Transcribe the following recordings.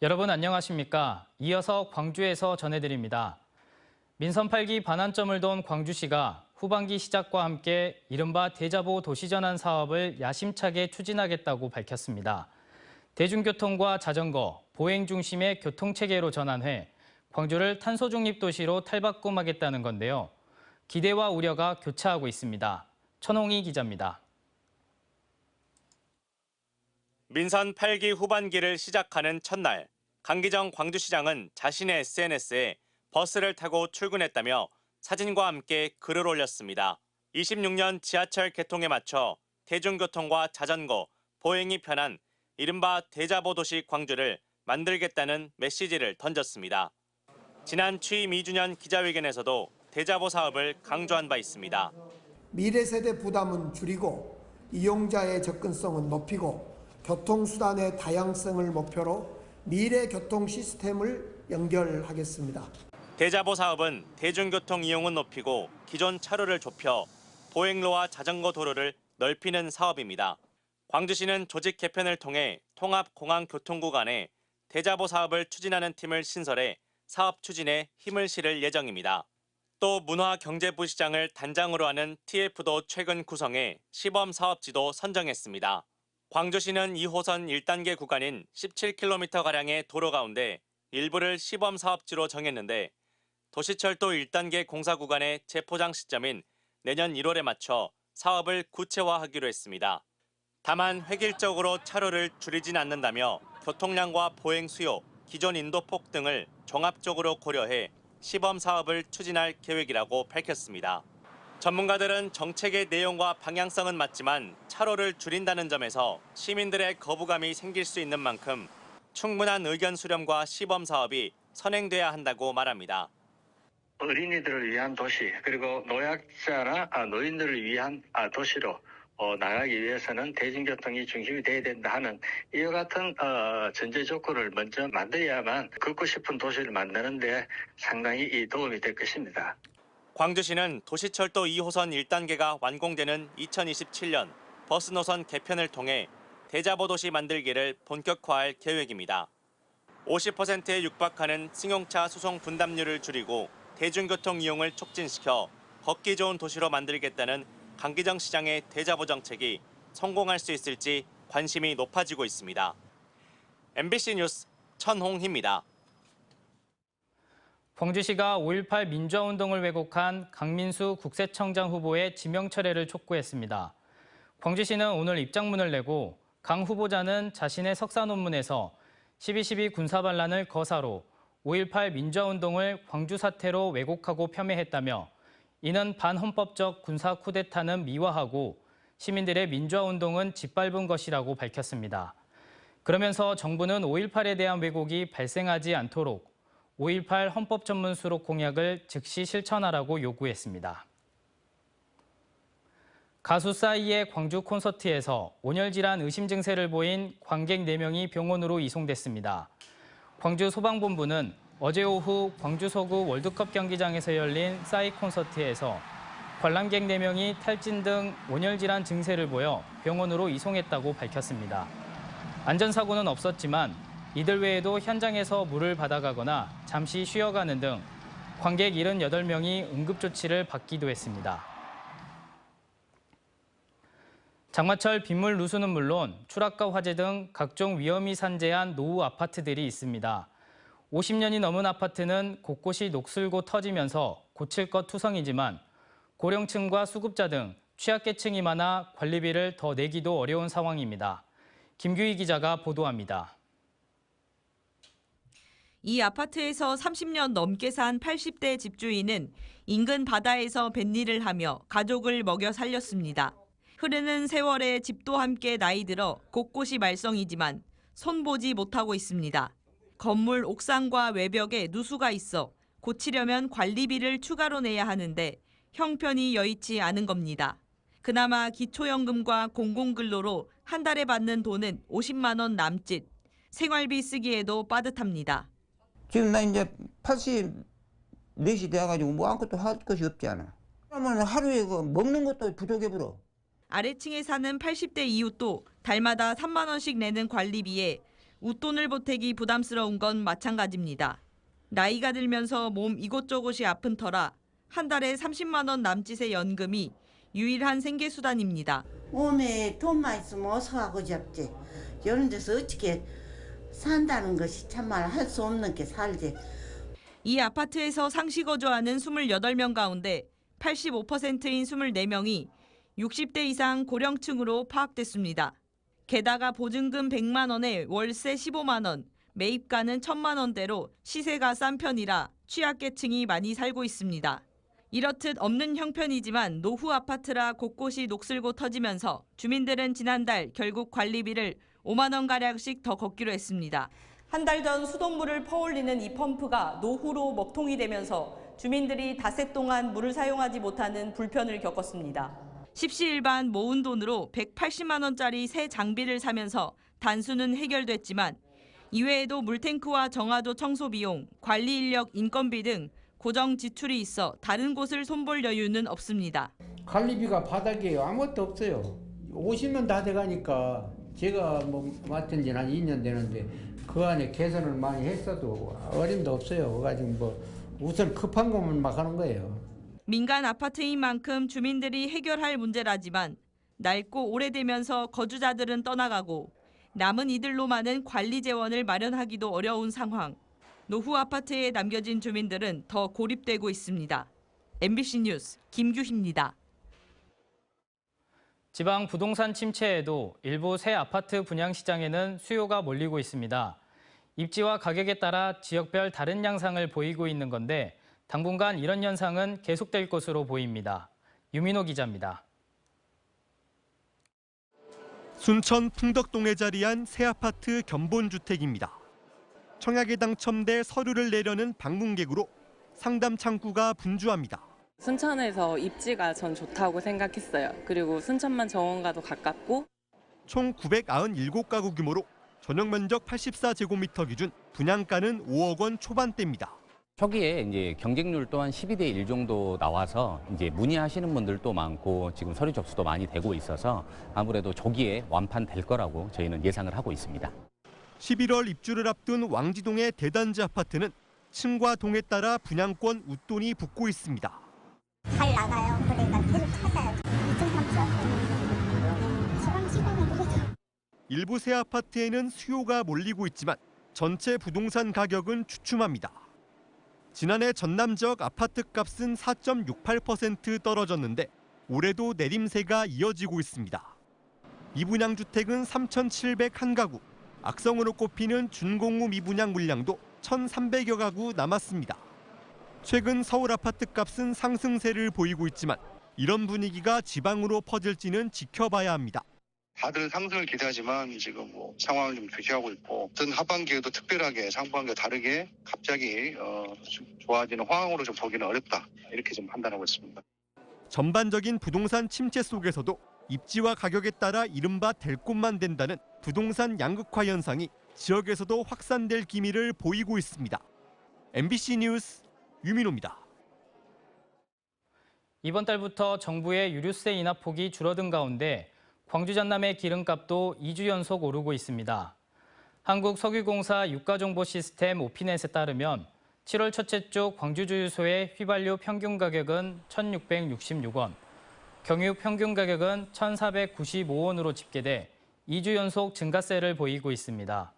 여러분 안녕하십니까? 이어서 광주에서 전해드립니다. 민선 8기 반환점을 돈 광주시가 후반기 시작과 함께 이른바 대자보 도시전환 사업을 야심차게 추진하겠다고 밝혔습니다. 대중교통과 자전거, 보행 중심의 교통체계로 전환해 광주를 탄소 중립 도시로 탈바꿈하겠다는 건데요. 기대와 우려가 교차하고 있습니다. 천홍희 기자입니다. 민선 8기 후반기를 시작하는 첫날, 강기정 광주시장은 자신의 SNS에 버스를 타고 출근했다며 사진과 함께 글을 올렸습니다. 26년 지하철 개통에 맞춰 대중교통과 자전거, 보행이 편한 이른바 대자보 도시 광주를 만들겠다는 메시지를 던졌습니다. 지난 취임 2주년 기자회견에서도 대자보 사업을 강조한 바 있습니다. 미래 세대 부담은 줄이고 이용자의 접근성은 높이고 교통수단의 다양성을 목표로 미래 교통 시스템을 연결하겠습니다. 대자보 사업은 대중교통 이용은 높이고 기존 차로를 좁혀 보행로와 자전거 도로를 넓히는 사업입니다. 광주시는 조직 개편을 통해 통합공항교통구 간에 대자보 사업을 추진하는 팀을 신설해 사업 추진에 힘을 실을 예정입니다. 또 문화경제부시장을 단장으로 하는 TF도 최근 구성해 시범사업지도 선정했습니다. 광주시는 2호선 1단계 구간인 17km가량의 도로 가운데 일부를 시범사업지로 정했는데 도시철도 1단계 공사 구간의 재포장 시점인 내년 1월에 맞춰 사업을 구체화하기로 했습니다. 다만 획일적으로 차로를 줄이진 않는다며 교통량과 보행 수요, 기존 인도폭 등을 종합적으로 고려해 시범사업을 추진할 계획이라고 밝혔습니다. 전문가들은 정책의 내용과 방향성은 맞지만 차로를 줄인다는 점에서 시민들의 거부감이 생길 수 있는 만큼 충분한 의견 수렴과 시범 사업이 선행돼야 한다고 말합니다. 어린이들을 위한 도시, 그리고 노약자나 노인들을 위한 도시로 나가기 위해서는 대중교통이 중심이 돼야 된다 하는 이와 같은 전제 조건을 먼저 만들어야만 걷고 싶은 도시를 만드는 데 상당히 도움이 될 것입니다. 광주시는 도시철도 2호선 1단계가 완공되는 2027년 버스 노선 개편을 통해 대자보 도시 만들기를 본격화할 계획입니다. 50%에 육박하는 승용차 수송 분담률을 줄이고 대중교통 이용을 촉진시켜 걷기 좋은 도시로 만들겠다는 강기정 시장의 대자보 정책이 성공할 수 있을지 관심이 높아지고 있습니다. MBC 뉴스 천홍희입니다. 광주시가 5.18 민주화운동을 왜곡한 강민수 국세청장 후보의 지명 철회를 촉구했습니다. 광주시는 오늘 입장문을 내고 강 후보자는 자신의 석사 논문에서 12.12 군사반란을 거사로 5.18 민주화운동을 광주 사태로 왜곡하고 폄훼했다며 이는 반헌법적 군사 쿠데타는 미화하고 시민들의 민주화운동은 짓밟은 것이라고 밝혔습니다. 그러면서 정부는 5.18에 대한 왜곡이 발생하지 않도록 5.18 헌법전문수록 공약을 즉시 실천하라고 요구했습니다. 가수 싸이의 광주 콘서트에서 온열 질환 의심 증세를 보인 관객 4명이 병원으로 이송됐습니다. 광주 소방본부는 어제 오후 광주 서구 월드컵 경기장에서 열린 싸이 콘서트에서 관람객 4명이 탈진 등 온열 질환 증세를 보여 병원으로 이송했다고 밝혔습니다. 안전사고는 없었지만 이들 외에도 현장에서 물을 받아가거나 잠시 쉬어가는 등 관객 78명이 응급조치를 받기도 했습니다. 장마철 빗물 누수는 물론 추락과 화재 등 각종 위험이 산재한 노후 아파트들이 있습니다. 50년이 넘은 아파트는 곳곳이 녹슬고 터지면서 고칠 것 투성이지만 고령층과 수급자 등 취약계층이 많아 관리비를 더 내기도 어려운 상황입니다. 김규희 기자가 보도합니다. 이 아파트에서 30년 넘게 산 80대 집주인은 인근 바다에서 뱃일을 하며 가족을 먹여 살렸습니다. 흐르는 세월에 집도 함께 나이 들어 곳곳이 말썽이지만 손보지 못하고 있습니다. 건물 옥상과 외벽에 누수가 있어 고치려면 관리비를 추가로 내야 하는데 형편이 여의치 않은 겁니다. 그나마 기초연금과 공공근로로 한 달에 받는 돈은 50만 원 남짓. 생활비 쓰기에도 빠듯합니다. 지금 나 이제 84시 돼가지고 뭐 아무것도 할 것이 없잖아. 그러면 하루에 먹는 것도 부족해버려. 아래층에 사는 80대 이웃도 달마다 3만 원씩 내는 관리비에 웃돈을 보태기 부담스러운 건 마찬가지입니다. 나이가 들면서 몸 이곳저곳이 아픈 터라 한 달에 30만 원 남짓의 연금이 유일한 생계수단입니다. 몸에 돈만 있으면 어서 하고 잡지. 이런 데서 어떻게 산다는 것이 참말 할 수 없는 게 살지. 이 아파트에서 상시 거주하는 28명 가운데 85%인 24명이 60대 이상 고령층으로 파악됐습니다. 게다가 보증금 100만 원에 월세 15만 원, 매입가는 1,000만 원대로 시세가 싼 편이라 취약계층이 많이 살고 있습니다. 이렇듯 없는 형편이지만 노후 아파트라 곳곳이 녹슬고 터지면서 주민들은 지난달 결국 관리비를 5만 원가량씩 더 걷기로 했습니다. 한 달 전 수돗물을 퍼올리는 이 펌프가 노후로 먹통이 되면서 주민들이 닷새 동안 물을 사용하지 못하는 불편을 겪었습니다. 십시일반 모은 돈으로 180만 원짜리 새 장비를 사면서 단수는 해결됐지만 이외에도 물탱크와 정화조 청소 비용, 관리 인력 인건비 등 고정 지출이 있어 다른 곳을 손볼 여유는 없습니다. 관리비가 바닥이에요. 아무것도 없어요. 50년 다 돼가니까 제가 맡은 지는 한 2년 되는데 그 안에 개선을 많이 했어도 어림도 없어요. 그래가지고 우선 급한 것만 막 하는 거예요. 민간 아파트인 만큼 주민들이 해결할 문제라지만 낡고 오래되면서 거주자들은 떠나가고 남은 이들로 많은 관리 재원을 마련하기도 어려운 상황. 노후 아파트에 남겨진 주민들은 더 고립되고 있습니다. MBC 뉴스 김규희입니다. 지방 부동산 침체에도 일부 새 아파트 분양 시장에는 수요가 몰리고 있습니다. 입지와 가격에 따라 지역별 다른 양상을 보이고 있는 건데 당분간 이런 현상은 계속될 것으로 보입니다. 유민호 기자입니다. 순천 풍덕동에 자리한 새 아파트 견본주택입니다. 청약에 당첨돼 서류를 내려는 방문객으로 상담 창구가 분주합니다. 순천에서 입지가 전 좋다고 생각했어요. 그리고 순천만 정원가도 가깝고 총 997가구 규모로 전용 면적 84제곱미터 기준 분양가는 5억 원 초반대입니다. 초기에 이제 경쟁률 또한 12대 1 정도 나와서 이제 문의하시는 분들도 많고 지금 서류 접수도 많이 되고 있어서 아무래도 조기에 완판될 거라고 저희는 예상을 하고 있습니다. 11월 입주를 앞둔 왕지동의 대단지 아파트는 층과 동에 따라 분양권 웃돈이 붙고 있습니다. 잘 나가요. 그러니까 계속 찾아요. 2층, 3층. 지방 그렇죠. 일부 새 아파트에는 수요가 몰리고 있지만 전체 부동산 가격은 추춤합니다. 지난해 전남 지역 아파트 값은 4.68% 떨어졌는데 올해도 내림세가 이어지고 있습니다. 미분양 주택은 3,701가구, 악성으로 꼽히는 준공후 미분양 물량도 1,300여 가구 남았습니다. 최근 서울 아파트 값은 상승세를 보이고 있지만 이런 분위기가 지방으로 퍼질지는 지켜봐야 합니다. 다들 상승을 기대하지만 지금 상황을 좀 주시하고 있고 어떤 하반기에도 특별하게 상반기와 다르게 갑자기 좋아지는 상황으로 좀 보기는 어렵다. 이렇게 좀 판단하고 있습니다. 전반적인 부동산 침체 속에서도 입지와 가격에 따라 이른바 될 곳만 된다는 부동산 양극화 현상이 지역에서도 확산될 기미를 보이고 있습니다. MBC 뉴스 유민호입니다. 이번 달부터 정부의 유류세 인하폭이 줄어든 가운데 광주 전남의 기름값도 2주 연속 오르고 있습니다. 한국석유공사 유가정보시스템 오피넷에 따르면 7월 첫째 주 광주주유소의 휘발유 평균 가격은 1,666원, 경유 평균 가격은 1,495원으로 집계돼 2주 연속 증가세를 보이고 있습니다.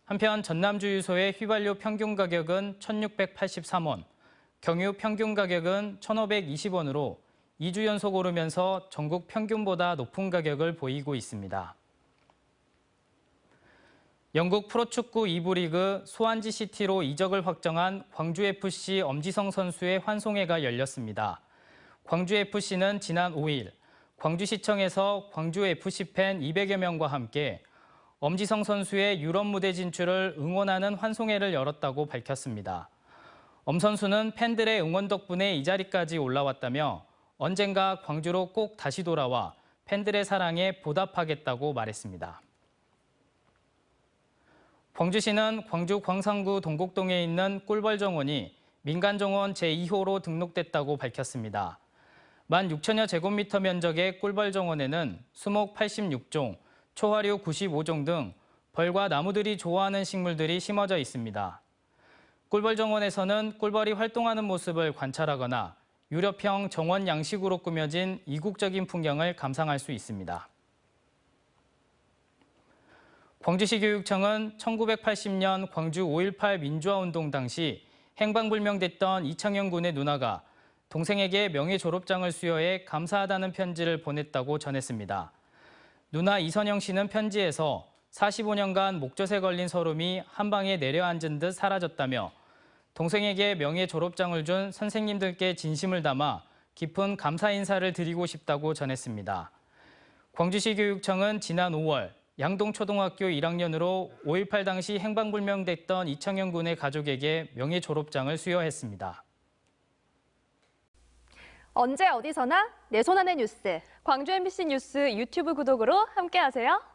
한편 전남주유소의 휘발유 평균 가격은 1,683원, 경유 평균 가격은 1,520원으로 2주 연속 오르면서 전국 평균보다 높은 가격을 보이고 있습니다. 영국 프로축구 2부 리그 소완지 시티로 이적을 확정한 광주FC 엄지성 선수의 환송회가 열렸습니다. 광주FC는 지난 5일 광주시청에서 광주FC 팬 200여 명과 함께 엄지성 선수의 유럽 무대 진출을 응원하는 환송회를 열었다고 밝혔습니다. 엄 선수는 팬들의 응원 덕분에 이 자리까지 올라왔다며 언젠가 광주로 꼭 다시 돌아와 팬들의 사랑에 보답하겠다고 말했습니다. 광주시는 광주 광산구 동곡동에 있는 꿀벌정원이 민간정원 제2호로 등록됐다고 밝혔습니다. 16,000여 제곱미터 면적의 꿀벌정원에는 수목 86종, 초화류 95종 등 벌과 나무들이 좋아하는 식물들이 심어져 있습니다. 꿀벌 정원에서는 꿀벌이 활동하는 모습을 관찰하거나 유럽형 정원 양식으로 꾸며진 이국적인 풍경을 감상할 수 있습니다. 광주시 교육청은 1980년 광주 5.18 민주화운동 당시 행방불명됐던 이창현 군의 누나가 동생에게 명예 졸업장을 수여해 감사하다는 편지를 보냈다고 전했습니다. 누나 이선영 씨는 편지에서 45년간 목젖에 걸린 서름이 한 방에 내려앉은 듯 사라졌다며 동생에게 명예 졸업장을 준 선생님들께 진심을 담아 깊은 감사 인사를 드리고 싶다고 전했습니다. 광주시 교육청은 지난 5월 양동초등학교 1학년으로 5.18 당시 행방불명됐던 이창현 군의 가족에게 명예 졸업장을 수여했습니다. 언제 어디서나 내 손 안의 뉴스. 광주 MBC 뉴스 유튜브 구독으로 함께하세요.